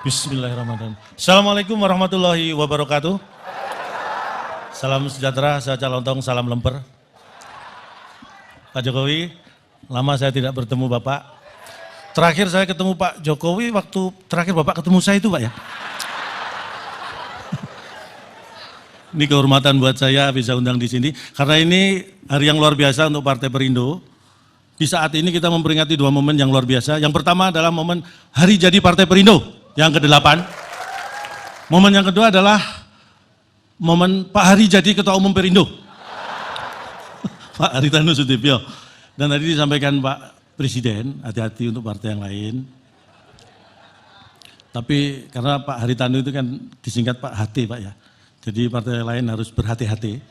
Bismillahirrahmanirrahim. Assalamualaikum warahmatullahi wabarakatuh. Salam sejahtera, saya Calontong, salam lemper. Pak Jokowi, lama saya tidak bertemu Bapak. Terakhir saya ketemu Pak Jokowi waktu terakhir Bapak ketemu saya itu Pak ya. Ini kehormatan buat saya bisa undang di sini karena ini hari yang luar biasa untuk Partai Perindo. Di saat ini kita memperingati dua momen yang luar biasa. Yang pertama adalah momen hari jadi Partai Perindo yang ke-8. Momen yang kedua adalah momen Pak Hari jadi Ketua Umum Perindo. Pak Haritanu Sudibyo. Dan tadi disampaikan Pak Presiden, hati-hati untuk partai yang lain. Tapi karena Pak Haritanu itu kan disingkat Pak HT Pak ya. Jadi partai yang lain harus berhati-hati.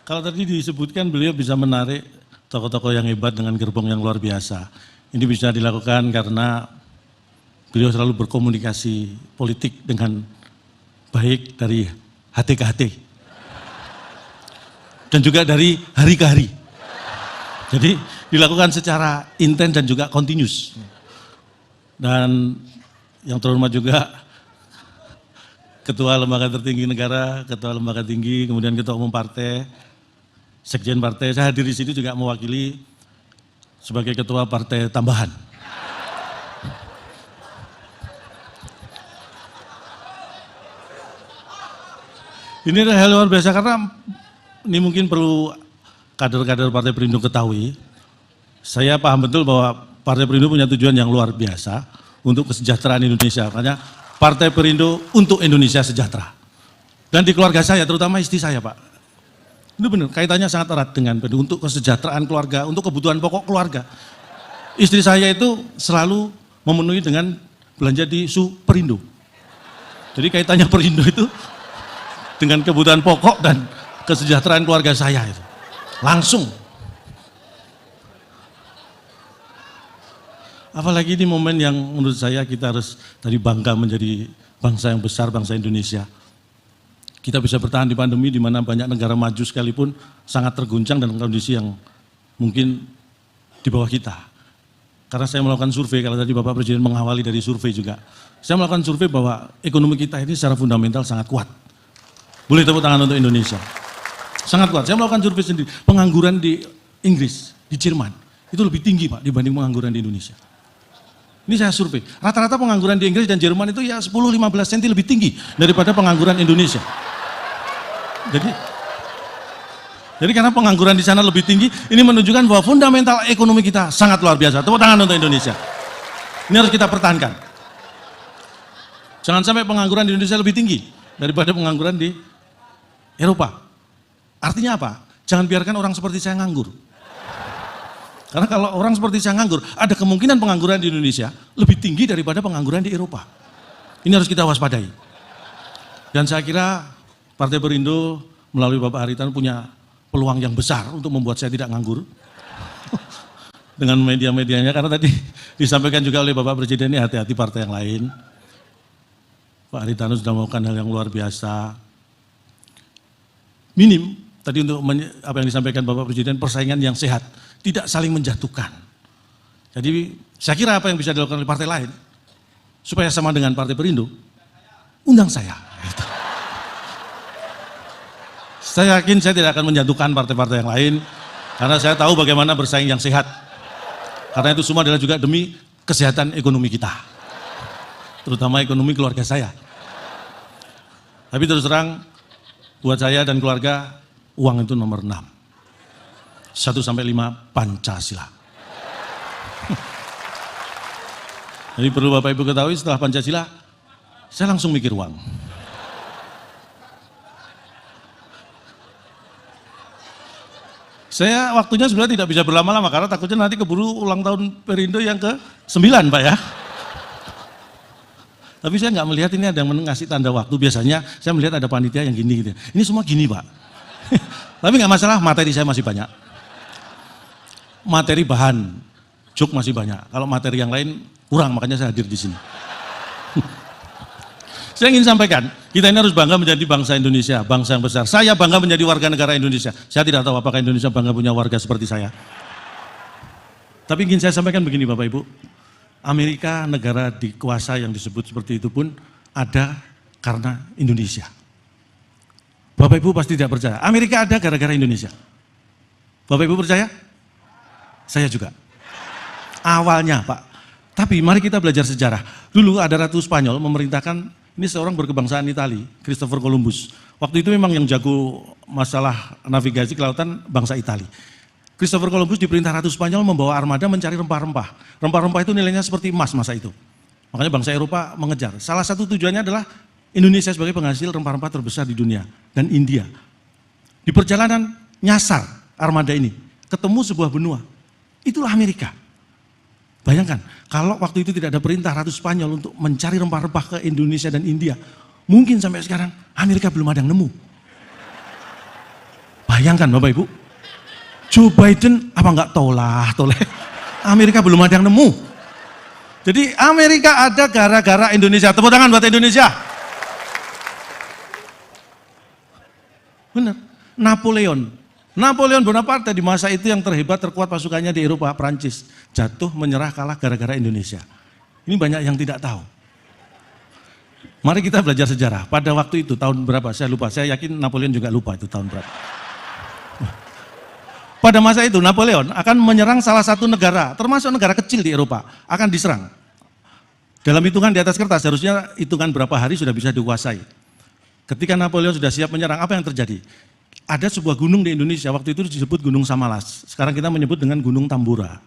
Kalau tadi disebutkan beliau bisa menarik tokoh-tokoh yang hebat dengan gerbong yang luar biasa. Ini bisa dilakukan karena beliau selalu berkomunikasi politik dengan baik dari hati ke hati. Dan juga dari hari ke hari. Jadi dilakukan secara intens dan juga continuous. Dan yang terhormat juga Ketua Lembaga Tertinggi Negara, Ketua Lembaga Tinggi, kemudian Ketua Umum Partai, Sekjen Partai, saya hadir di sini juga mewakili sebagai Ketua Partai Tambahan. Ini adalah hal luar biasa karena ini mungkin perlu kader-kader Partai Perindo ketahui. Saya paham betul bahwa Partai Perindo punya tujuan yang luar biasa untuk kesejahteraan Indonesia. Makanya Partai Perindo untuk Indonesia sejahtera. Dan di keluarga saya, terutama istri saya Pak. Itu benar, kaitannya sangat erat dengan untuk kesejahteraan keluarga, untuk kebutuhan pokok keluarga. Istri saya itu selalu memenuhi dengan belanja di Superindo. Jadi kaitannya Perindo itu dengan kebutuhan pokok dan kesejahteraan keluarga saya itu. Langsung. Apalagi di momen yang menurut saya kita harus tadi bangga menjadi bangsa yang besar, bangsa Indonesia. Kita bisa bertahan di pandemi di mana banyak negara maju sekalipun sangat terguncang dalam kondisi yang mungkin di bawah kita. Karena saya melakukan survei, kalau tadi Bapak Presiden mengawali dari survei juga. Saya melakukan survei bahwa ekonomi kita ini secara fundamental sangat kuat. Boleh tepuk tangan untuk Indonesia. Sangat kuat. Saya melakukan survei sendiri. Pengangguran di Inggris, di Jerman, itu lebih tinggi Pak dibanding pengangguran di Indonesia. Ini saya survei. Rata-rata pengangguran di Inggris dan Jerman itu ya 10-15 cm lebih tinggi daripada pengangguran Indonesia. Jadi karena pengangguran di sana lebih tinggi, ini menunjukkan bahwa fundamental ekonomi kita sangat luar biasa. Tepuk tangan untuk Indonesia. Ini harus kita pertahankan. Jangan sampai pengangguran di Indonesia lebih tinggi daripada pengangguran di Eropa. Artinya apa? Jangan biarkan orang seperti saya nganggur. Karena kalau orang seperti saya nganggur, ada kemungkinan pengangguran di Indonesia lebih tinggi daripada pengangguran di Eropa. Ini harus kita waspadai. Dan saya kira Partai Perindo melalui Bapak Haritanu punya peluang yang besar untuk membuat saya tidak nganggur. Dengan media-medianya, karena tadi disampaikan juga oleh Bapak Presiden ini hati-hati partai yang lain. Pak Haritanu sudah melakukan hal yang luar biasa. Minim, tadi untuk apa yang disampaikan Bapak Presiden, persaingan yang sehat. Tidak saling menjatuhkan. Jadi saya kira apa yang bisa dilakukan oleh partai lain, supaya sama dengan Partai Perindo, undang saya. Gitu. Saya yakin saya tidak akan menjatuhkan partai-partai yang lain, karena saya tahu bagaimana bersaing yang sehat. Karena itu semua adalah juga demi kesehatan ekonomi kita. Terutama ekonomi keluarga saya. Tapi terus terang, buat saya dan keluarga, uang itu nomor 6. 1-5 Pancasila. Jadi perlu Bapak Ibu ketahui, setelah Pancasila, saya langsung mikir uang. Saya waktunya sebenarnya tidak bisa berlama-lama, karena takutnya nanti keburu ulang tahun Perindo yang ke-9 Pak ya. Tapi saya nggak melihat ini ada yang ngasih tanda waktu, biasanya saya melihat ada panitia yang gini gitu. Ini semua gini Pak. Tapi nggak masalah, materi saya masih banyak. Materi bahan, joke masih banyak. Kalau materi yang lain kurang, makanya saya hadir di sini. Saya ingin sampaikan, kita ini harus bangga menjadi bangsa Indonesia, bangsa yang besar. Saya bangga menjadi warga negara Indonesia. Saya tidak tahu apakah Indonesia bangga punya warga seperti saya. Tapi ingin saya sampaikan begini Bapak Ibu, Amerika negara dikuasa yang disebut seperti itu pun ada karena Indonesia. Bapak Ibu pasti tidak percaya, Amerika ada gara-gara Indonesia. Bapak Ibu percaya? Saya juga. Awalnya Pak. Tapi mari kita belajar sejarah. Dulu ada Ratu Spanyol memerintahkan, ini seorang berkebangsaan Itali, Christopher Columbus. Waktu itu memang yang jago masalah navigasi kelautan bangsa Itali. Christopher Columbus diperintah Ratu Spanyol membawa armada mencari rempah-rempah. Rempah-rempah itu nilainya seperti emas masa itu. Makanya bangsa Eropa mengejar. Salah satu tujuannya adalah Indonesia sebagai penghasil rempah-rempah terbesar di dunia. Dan India. Di perjalanan nyasar armada ini, ketemu sebuah benua. Itulah Amerika. Bayangkan, kalau waktu itu tidak ada perintah Ratu Spanyol untuk mencari rempah-rempah ke Indonesia dan India, mungkin sampai sekarang Amerika belum ada yang nemu. Bayangkan Bapak Ibu, Joe Biden apa enggak toleh, Amerika belum ada yang nemu. Jadi Amerika ada gara-gara Indonesia. Tepuk tangan buat Indonesia. Benar, Napoleon Bonaparte di masa itu yang terhebat, terkuat pasukannya di Eropa, Prancis, jatuh menyerah kalah gara-gara Indonesia. Ini banyak yang tidak tahu. Mari kita belajar sejarah. Pada waktu itu tahun berapa? Saya lupa. Saya yakin Napoleon juga lupa itu tahun berapa. Pada masa itu Napoleon akan menyerang salah satu negara, termasuk negara kecil di Eropa, akan diserang. Dalam hitungan di atas kertas, harusnya hitungan berapa hari sudah bisa dikuasai. Ketika Napoleon sudah siap menyerang, apa yang terjadi? Ada sebuah gunung di Indonesia, waktu itu disebut Gunung Samalas. Sekarang kita menyebut dengan Gunung Tambora.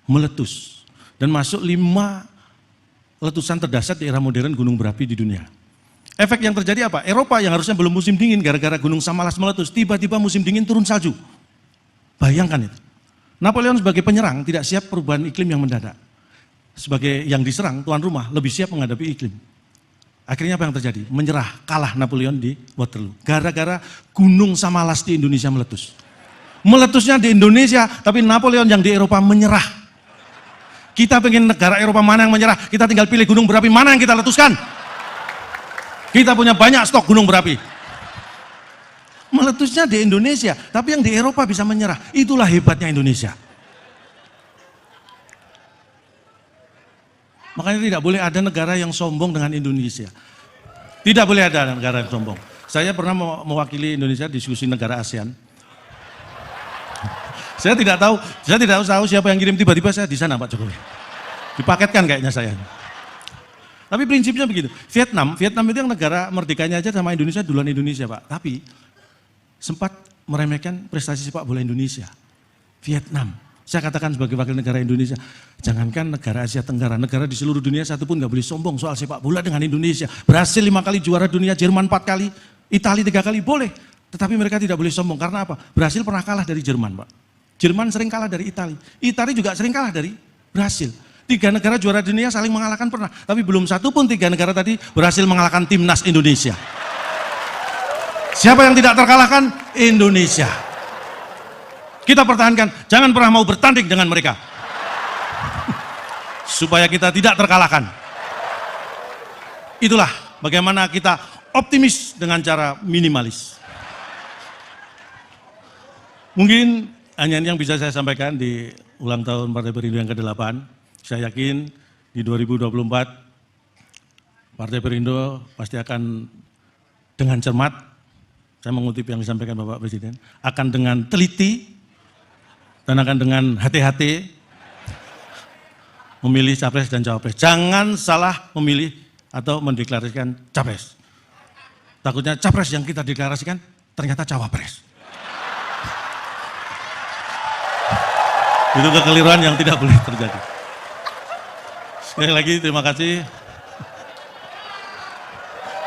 Meletus. Dan masuk 5 letusan terdahsyat di era modern gunung berapi di dunia. Efek yang terjadi apa? Eropa yang harusnya belum musim dingin gara-gara Gunung Samalas meletus, tiba-tiba musim dingin turun salju. Bayangkan itu. Napoleon sebagai penyerang tidak siap perubahan iklim yang mendadak. Sebagai yang diserang, tuan rumah lebih siap menghadapi iklim. Akhirnya apa yang terjadi? Menyerah, kalah Napoleon di Waterloo. Gara-gara Gunung Samalas di Indonesia meletus. Meletusnya di Indonesia, tapi Napoleon yang di Eropa menyerah. Kita pengen negara Eropa mana yang menyerah, kita tinggal pilih gunung berapi mana yang kita letuskan. Kita punya banyak stok gunung berapi. Meletusnya di Indonesia, tapi yang di Eropa bisa menyerah. Itulah hebatnya Indonesia. Makanya tidak boleh ada negara yang sombong dengan Indonesia. Tidak boleh ada negara yang sombong. Saya pernah mewakili Indonesia diskusi negara ASEAN. Saya tidak tahu siapa yang kirim, tiba-tiba saya di sana Pak Jokowi. Dipaketkan kayaknya saya. Tapi prinsipnya begitu. Vietnam itu yang negara merdekanya aja sama Indonesia duluan Indonesia Pak. Tapi sempat meremehkan prestasi sepak bola Indonesia. Vietnam. Saya katakan sebagai wakil negara Indonesia, jangankan negara Asia Tenggara, negara di seluruh dunia satu pun nggak boleh sombong soal sepak bola dengan Indonesia. Brasil 5 kali juara dunia, Jerman 4 kali, Italia 3 kali, boleh. Tetapi mereka tidak boleh sombong, karena apa? Brasil pernah kalah dari Jerman Pak. Jerman sering kalah dari Italia. Italia juga sering kalah dari Brasil. 3 negara juara dunia saling mengalahkan pernah. Tapi belum satu pun 3 negara tadi berhasil mengalahkan timnas Indonesia. Siapa yang tidak terkalahkan? Indonesia. Kita pertahankan, jangan pernah mau bertanding dengan mereka. Supaya kita tidak terkalahkan. Itulah bagaimana kita optimis dengan cara minimalis. Mungkin hanya ini yang bisa saya sampaikan di ulang tahun Partai Perindo yang ke-8. Saya yakin di 2024 Partai Perindo pasti akan dengan cermat, saya mengutip yang disampaikan Bapak Presiden, akan dengan teliti dan akan dengan hati-hati memilih capres dan cawapres. Jangan salah memilih atau mendeklarasikan capres. Takutnya capres yang kita deklarasikan ternyata cawapres. Itu kekeliruan yang tidak boleh terjadi. Sekali lagi terima kasih.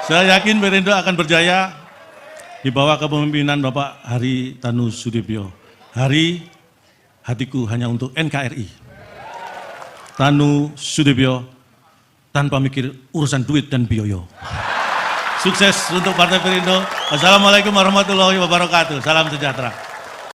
Saya yakin Perindo akan berjaya di bawah kepemimpinan Bapak Hari Tanu Sudibyo. Hari hatiku hanya untuk NKRI. Tanu Sudibyo tanpa mikir urusan duit dan biaya. Sukses untuk Partai Perindo. Wassalamualaikum warahmatullahi wabarakatuh. Salam sejahtera.